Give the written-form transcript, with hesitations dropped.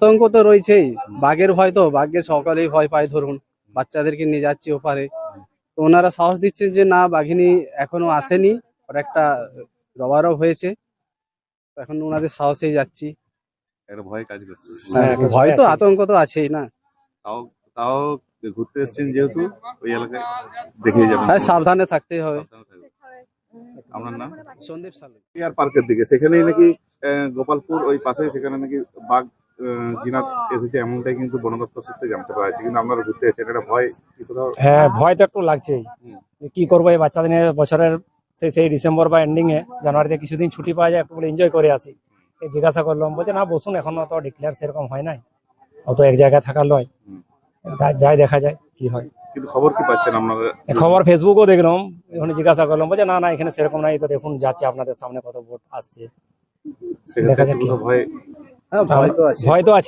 আতঙ্ক তো রয়েছেই, বাঘের ভয়, তো বাঘকে সকালেই ভয় পায়। ধরুন বাচ্চাদেরকে নিয়ে যাচ্ছি ওপারে, তো ওনারা সাহস দিচ্ছেন যে না, বাঘিনী এখনো আসেনি, ওর একটা রবারও হয়েছে, এখন ওনাদের সাহসেই যাচ্ছি। একটা ভয় কাজ করছে। হ্যাঁ, ভয় তো আতঙ্ক তো আছেই না। তাও তাও ঘুরতে এসেছেন যেহেতু ওই এলাকায় দেখে যাবেন। হ্যাঁ, সাবধানে থাকতেই হবে। সাবধানে থাকবেন। আপনার নাম? সন্দীপ সালু। আর পার্কের দিকে সেখানেই নাকি গোপালপুর ওই পাশে, সেখানে নাকি বাঘ জিনাত এসেছে, এমনটাই কিন্তু বন দপ্তর সূত্রে জানতে পারা যাচ্ছে। কিন্তু আপনারা ঘুরতে এসেছেন, এটা ভয় কি কোথাও? হ্যাঁ, ভয় তো একটু লাগছেই। কি করবো, এই বাচ্চাদের নিয়ে বছরের সেই ডিসেম্বর বা এন্ডিং এ জানুয়ারিতে কিছুদিন ছুটি পাওয়া যায়, একটু বলে এনজয় করে আসি। এই জিজ্ঞাসা করলাম, বলছে না বসুন, এখনো তো ডিক্লেয়ার সেরকম হয় নাই, অত এক জায়গায় থাকার নয়, যাই দেখা যায় কি হয়। কিন্তু খবর কি পাচ্ছেন আপনারা? খবর ফেসবুকও দেখলাম, ওখানে জিজ্ঞাসা করলাম, বলছে না না এখানে সেরকম নাই, তো দেখুন যাচ্ছে আপনাদের সামনে কত ভোট আসছে, দেখা যাক কি হয়। ভয় হ্যাঁ, ভয় তো আছে। ভয় তো আছে।